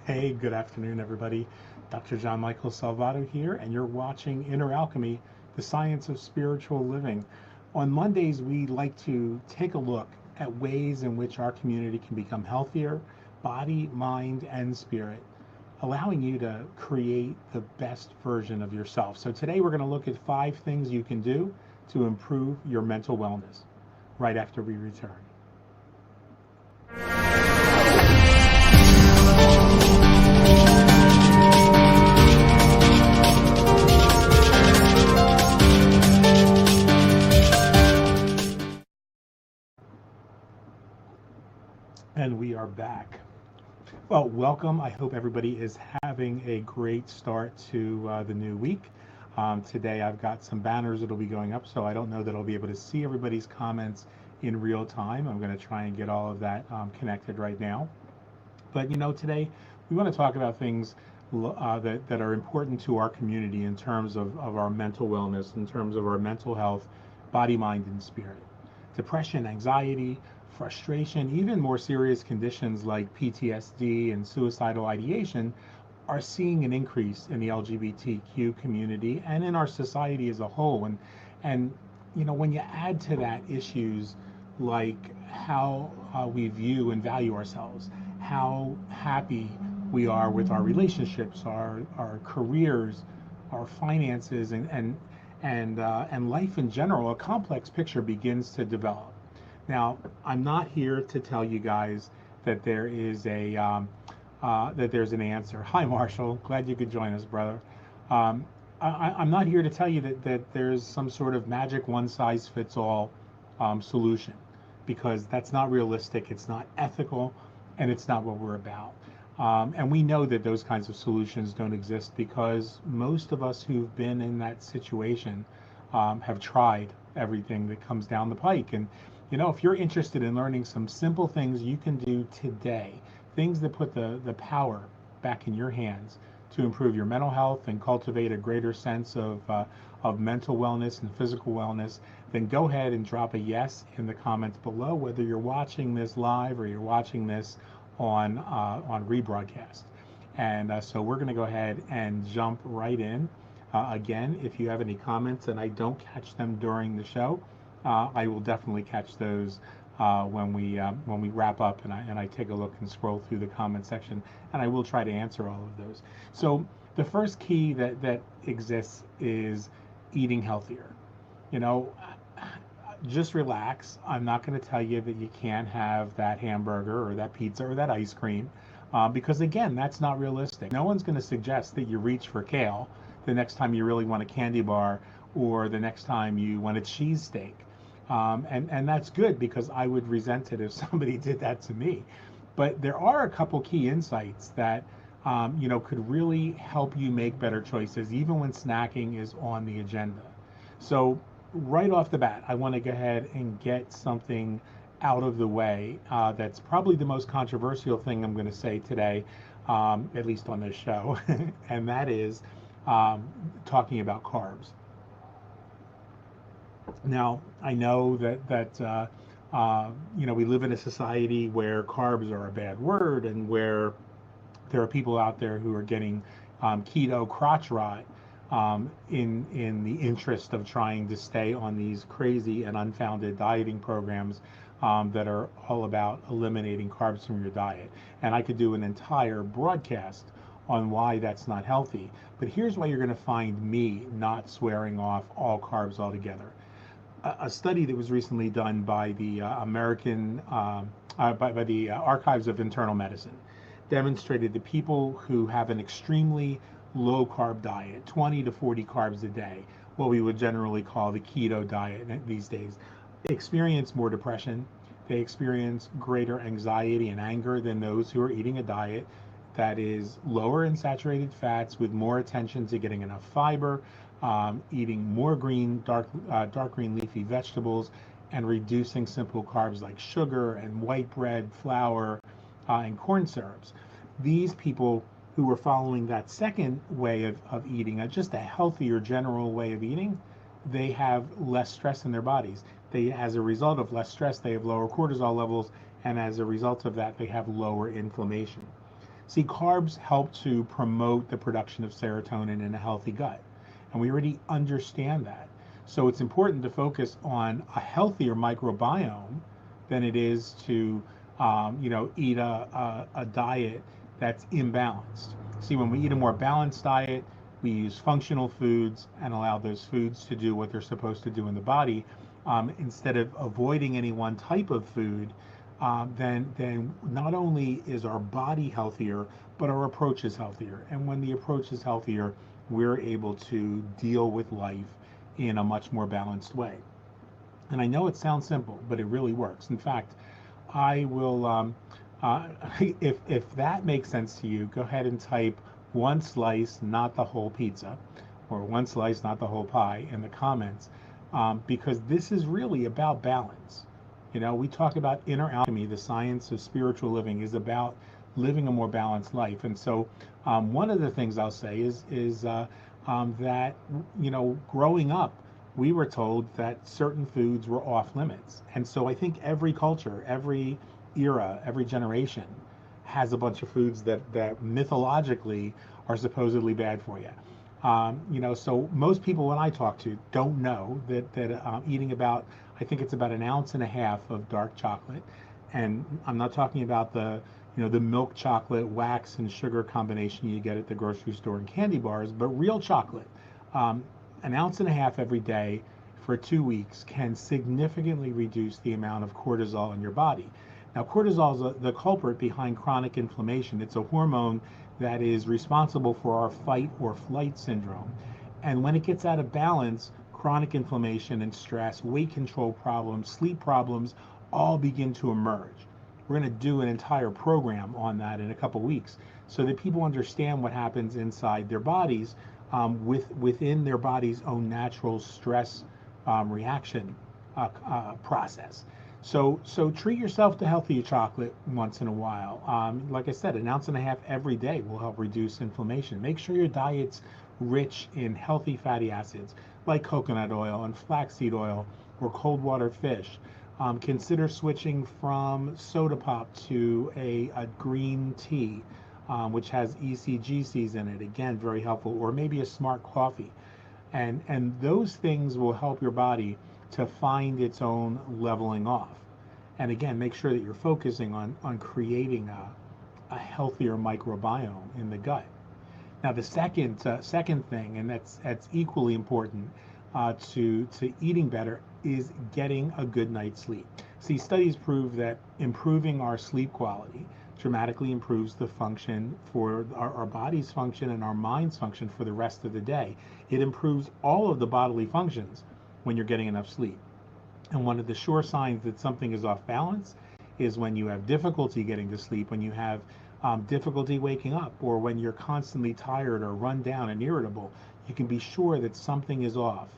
Hey, good afternoon, everybody. Dr. John Michael Salvato here, and you're watching Inner Alchemy, the science of spiritual living. On Mondays, we like to take a look at ways in which our community can become healthier, body, mind, and spirit, allowing you to create the best version of yourself. So today, we're going to look at 5 things you can do to improve your mental wellness right after we return. And we are back. Well, welcome. I hope everybody is having a great start to the new week. Today I've got some banners that'll be going up, so I don't know that I'll be able to see everybody's comments in real time. I'm going to try and get all of that connected right now. But today we want to talk about things that are important to our community in terms of our mental wellness, in terms of our mental health, body, mind, and spirit. Depression, anxiety, frustration, even more serious conditions like PTSD and suicidal ideation are seeing an increase in the LGBTQ community and in our society as a whole. And when you add to that issues like how we view and value ourselves, how happy we are with our relationships, our careers, our finances, and life in general, a complex picture begins to develop. Now, I'm not here to tell you guys that there is that there's an answer. Hi, Marshall. Glad you could join us, brother. I'm not here to tell you that there's some sort of magic one-size-fits-all solution, because that's not realistic, it's not ethical, and it's not what we're about. And we know that those kinds of solutions don't exist because most of us who've been in that situation have tried everything that comes down the pike. And if you're interested in learning some simple things you can do today, things that put the power back in your hands to improve your mental health and cultivate a greater sense of mental wellness and physical wellness, then go ahead and drop a yes in the comments below, whether you're watching this live or you're watching this on rebroadcast. And so we're going to go ahead and jump right in. Again, if you have any comments and I don't catch them during the show, I will definitely catch those when we wrap up and I take a look and scroll through the comment section, and I will try to answer all of those. So the first key that exists is eating healthier. Just relax. I'm not going to tell you that you can't have that hamburger or that pizza or that ice cream, because again, that's not realistic. No one's going to suggest that you reach for kale the next time you really want a candy bar or the next time you want a cheesesteak. And that's good, because I would resent it if somebody did that to me. But there are a couple key insights that could really help you make better choices, even when snacking is on the agenda. So right off the bat, I want to go ahead and get something out of the way that's probably the most controversial thing I'm going to say today, at least on this show, and that is talking about carbs. Now, I know that we live in a society where carbs are a bad word, and where there are people out there who are getting keto crotch rot in the interest of trying to stay on these crazy and unfounded dieting programs that are all about eliminating carbs from your diet. And I could do an entire broadcast on why that's not healthy. But here's why you're going to find me not swearing off all carbs altogether. A study that was recently done by the by the Archives of Internal Medicine demonstrated that people who have an extremely low carb diet, 20 to 40 carbs a day, what we would generally call the keto diet these days, experience more depression. They experience greater anxiety and anger than those who are eating a diet that is lower in saturated fats, with more attention to getting enough fiber, eating more dark green leafy vegetables, and reducing simple carbs like sugar and white bread, flour, and corn syrups. These people who were following that second way of eating, just a healthier general way of eating, they have less stress in their bodies. As a result of less stress, they have lower cortisol levels, and as a result of that, they have lower inflammation. See, carbs help to promote the production of serotonin in a healthy gut, and we already understand that. So it's important to focus on a healthier microbiome than it is to, eat a diet that's imbalanced. See, when we eat a more balanced diet, we use functional foods and allow those foods to do what they're supposed to do in the body, instead of avoiding any one type of food. Then not only is our body healthier, but our approach is healthier. And when the approach is healthier, we're able to deal with life in a much more balanced way. And I know it sounds simple, but it really works. In fact, I will, if that makes sense to you, go ahead and type one slice, not the whole pizza, or one slice, not the whole pie in the comments, because this is really about balance. We talk about inner alchemy, the science of spiritual living is about living a more balanced life. And so, one of the things I'll say is that, growing up, we were told that certain foods were off limits. And so I think every culture, every era, every generation has a bunch of foods that mythologically are supposedly bad for you. So most people when I talk to don't know that eating about, I think it's about an ounce and a half of dark chocolate, and I'm not talking about the milk chocolate, wax and sugar combination you get at the grocery store and candy bars, but real chocolate. An ounce and a half every day for 2 weeks can significantly reduce the amount of cortisol in your body. Now, cortisol is the culprit behind chronic inflammation. It's a hormone that is responsible for our fight or flight syndrome. And when it gets out of balance, chronic inflammation and stress, weight control problems, sleep problems all begin to emerge. We're going to do an entire program on that in a couple weeks so that people understand what happens inside their bodies, within their body's own natural stress reaction process. So treat yourself to healthy chocolate once in a while. Like I said, an ounce and a half every day will help reduce inflammation. Make sure your diet's rich in healthy fatty acids like coconut oil and flaxseed oil or cold water fish. Consider switching from soda pop to a green tea, which has ECGCs in it. Again, very helpful. Or maybe a smart coffee. And those things will help your body to find its own leveling off. And again, make sure that you're focusing on creating a healthier microbiome in the gut. Now, the second thing, and that's equally important to eating better, is getting a good night's sleep. See, studies prove that improving our sleep quality dramatically improves the function for our body's function and our mind's function for the rest of the day. It improves all of the bodily functions when you're getting enough sleep. And one of the sure signs that something is off balance is when you have difficulty getting to sleep, when you have difficulty waking up, or when you're constantly tired or run down and irritable. You can be sure that something is off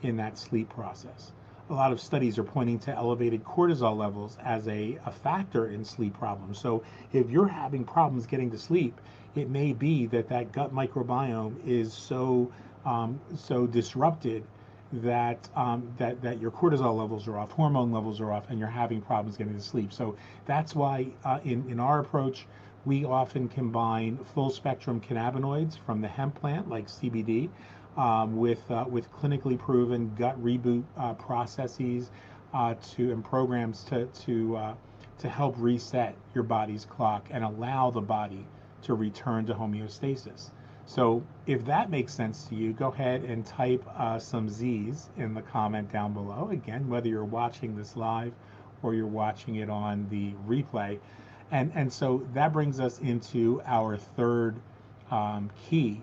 in that sleep process. A lot of studies are pointing to elevated cortisol levels as a factor in sleep problems. So if you're having problems getting to sleep, it may be that gut microbiome is so disrupted that your cortisol levels are off, hormone levels are off, and you're having problems getting to sleep. So that's why in our approach, we often combine full spectrum cannabinoids from the hemp plant, like CBD, with clinically proven gut reboot processes and programs to help reset your body's clock and allow the body to return to homeostasis. So if that makes sense to you, go ahead and type some Z's in the comment down below. Again, whether you're watching this live or you're watching it on the replay. And so that brings us into our third key,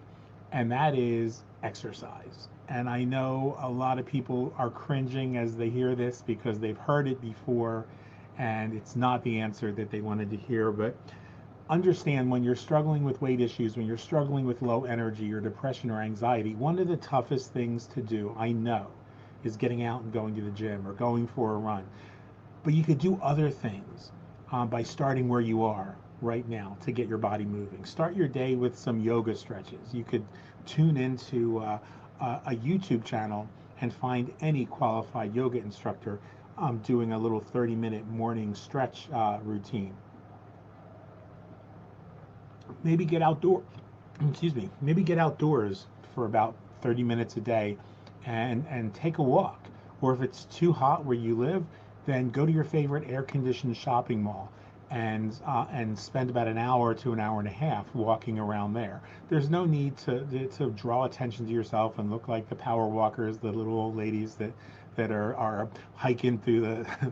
and that is exercise. And I know a lot of people are cringing as they hear this because they've heard it before and it's not the answer that they wanted to hear. But understand, when you're struggling with weight issues, when you're struggling with low energy or depression or anxiety, one of the toughest things to do, I know, is getting out and going to the gym or going for a run. But you could do other things by starting where you are right now to get your body moving. Start your day with some yoga stretches. You could tune into a YouTube channel and find any qualified yoga instructor doing a little 30-minute morning stretch routine. maybe get outdoor, excuse me, maybe get outdoors for about 30 minutes a day and take a walk. Or if it's too hot where you live, then go to your favorite air conditioned shopping mall and spend about an hour to an hour and a half walking around there. There's no need to draw attention to yourself and look like the power walkers, the little old ladies that are hiking through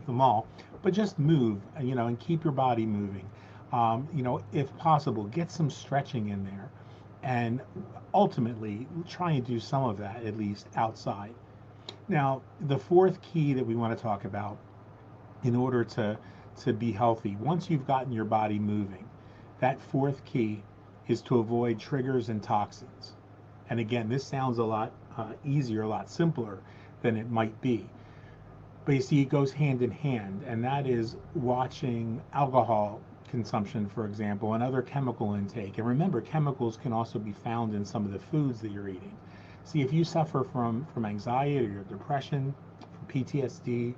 the mall, but just move, and keep your body moving. If possible, get some stretching in there, and ultimately try and do some of that at least outside. Now, the fourth key that we want to talk about in order to be healthy, once you've gotten your body moving, that fourth key is to avoid triggers and toxins. And again, this sounds a lot easier, a lot simpler than it might be. But you see, it goes hand in hand, and that is watching alcohol consumption, for example, and other chemical intake. And remember, chemicals can also be found in some of the foods that you're eating. See, if you suffer from anxiety or depression, from PTSD,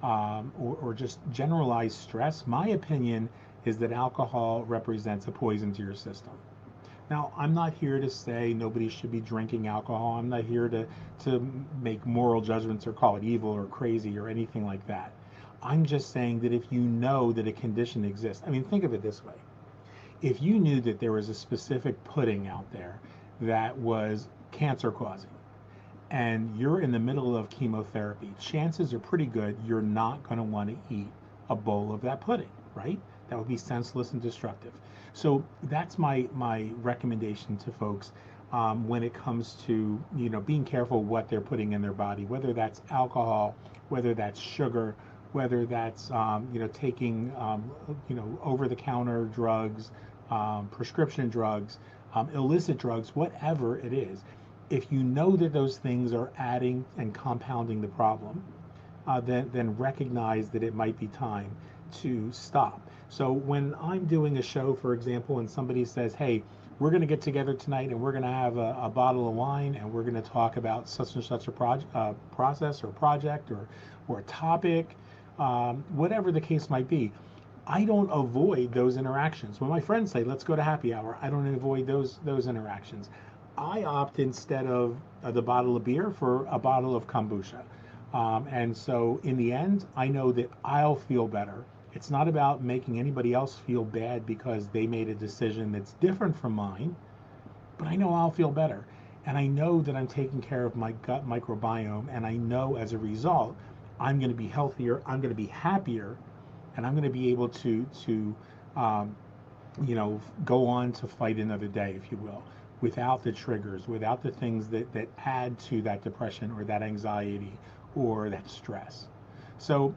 or just generalized stress, my opinion is that alcohol represents a poison to your system. Now, I'm not here to say nobody should be drinking alcohol. I'm not here to make moral judgments or call it evil or crazy or anything like that. I'm just saying that if you know that a condition exists, I mean, think of it this way. If you knew that there was a specific pudding out there that was cancer causing, and you're in the middle of chemotherapy, chances are pretty good you're not going to want to eat a bowl of that pudding, right? That would be senseless and destructive. So that's my recommendation to folks when it comes to being careful what they're putting in their body, whether that's alcohol, whether that's sugar, whether that's taking over-the-counter drugs, prescription drugs, illicit drugs, whatever it is. If you know that those things are adding and compounding the problem, then recognize that it might be time to stop. So when I'm doing a show, for example, and somebody says, hey, we're going to get together tonight and we're going to have a bottle of wine and we're going to talk about such and such a process or project or a topic, whatever the case might be, I don't avoid those interactions. When my friends say, let's go to happy hour, I don't avoid those interactions. I opt, instead of the bottle of beer, for a bottle of kombucha. And so in the end, I know that I'll feel better. It's not about making anybody else feel bad because they made a decision that's different from mine, but I know I'll feel better. And I know that I'm taking care of my gut microbiome, and I know as a result, I'm going to be healthier, I'm going to be happier, and I'm going to be able to um, go on to fight another day, if you will, without the triggers, without the things that add to that depression or that anxiety or that stress. So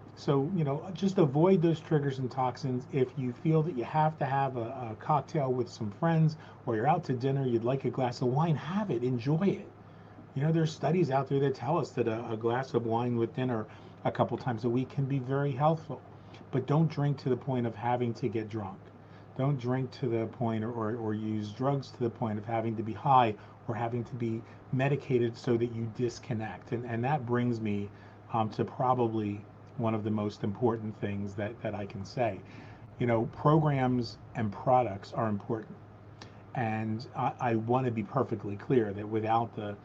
just avoid those triggers and toxins. If you feel that you have to have a cocktail with some friends, or you're out to dinner, you'd like a glass of wine, have it, enjoy it. There's studies out there that tell us that a glass of wine with dinner a couple times a week can be very healthful. But don't drink to the point of having to get drunk. Don't drink to the point, or use drugs to the point of having to be high or having to be medicated so that you disconnect. And that brings me to probably one of the most important things that I can say. Programs and products are important. And I want to be perfectly clear that without the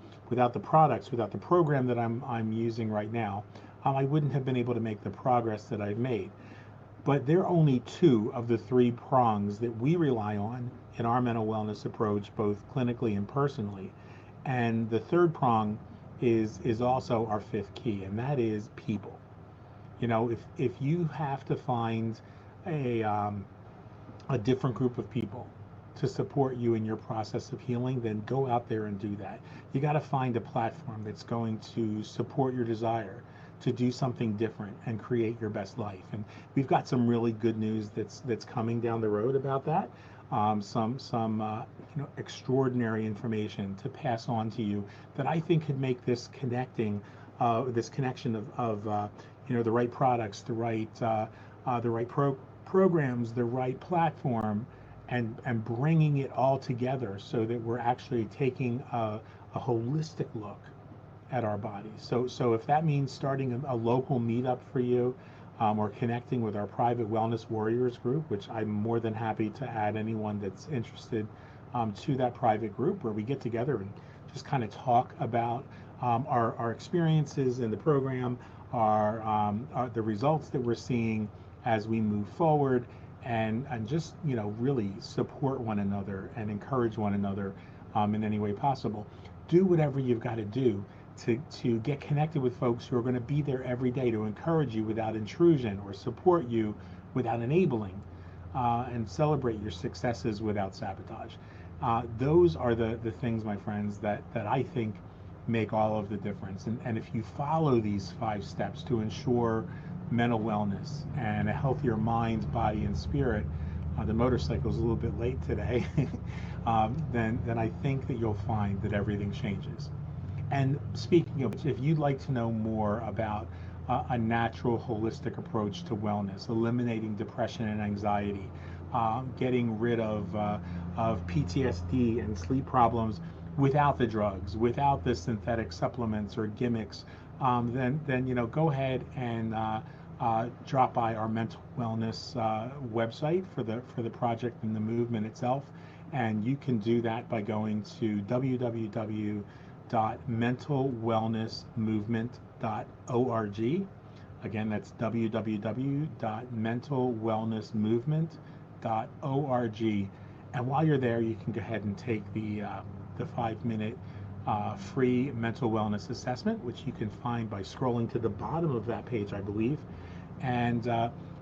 products, without the program that I'm using right now, I wouldn't have been able to make the progress that I've made. But they're only two of the three prongs that we rely on in our mental wellness approach, both clinically and personally. And the third prong is also our fifth key, and that is people. If you have to find a different group of people to support you in your process of healing, then go out there and do that. You got to find a platform that's going to support your desire to do something different and create your best life. And we've got some really good news that's coming down the road about that. Some extraordinary information to pass on to you that I think could make this connection of the right products, the right programs, the right platform, and bringing it all together so that we're actually taking a holistic look at our bodies. So if that means starting a local meetup for you, or connecting with our private wellness warriors group, which I'm more than happy to add anyone that's interested to that private group, where we get together and just kind of talk about our experiences in the program, the results that we're seeing as we move forward, and just really support one another and encourage one another in any way possible. Do whatever you've got to do to get connected with folks who are going to be there every day to encourage you without intrusion or support you without enabling, and celebrate your successes without sabotage. Those are the things, my friends, that I think make all of the difference. And if you follow these 5 steps to ensure mental wellness and a healthier mind, body, and spirit, the motorcycle is a little bit late today, then I think that you'll find that everything changes. And speaking of which, if you'd like to know more about a natural, holistic approach to wellness, eliminating depression and anxiety, getting rid of PTSD and sleep problems without the drugs, without the synthetic supplements or gimmicks, then go ahead and drop by our mental wellness website for the project and the movement itself. And you can do that by going to www.mentalwellnessmovement.org. Again, that's www.mentalwellnessmovement.org. And while you're there, you can go ahead and take the 5-minute free mental wellness assessment, which you can find by scrolling to the bottom of that page, I believe. And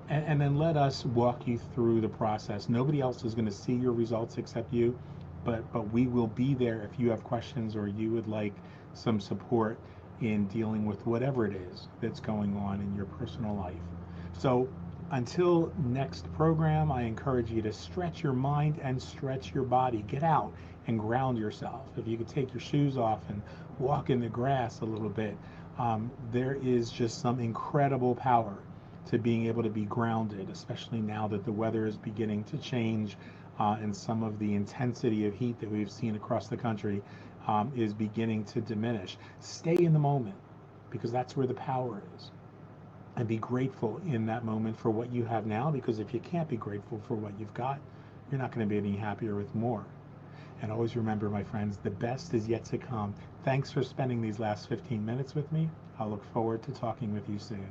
then let us walk you through the process. Nobody else is going to see your results except you, but we will be there if you have questions or you would like some support in dealing with whatever it is that's going on in your personal life. So until next program, I encourage you to stretch your mind and stretch your body. Get out and ground yourself. If you could take your shoes off and walk in the grass a little bit, there is just some incredible power to being able to be grounded, especially now that the weather is beginning to change and some of the intensity of heat that we've seen across the country is beginning to diminish. Stay in the moment, because that's where the power is. And be grateful in that moment for what you have now, because if you can't be grateful for what you've got, you're not going to be any happier with more. And always remember, my friends, the best is yet to come. Thanks for spending these last 15 minutes with me. I'll look forward to talking with you soon.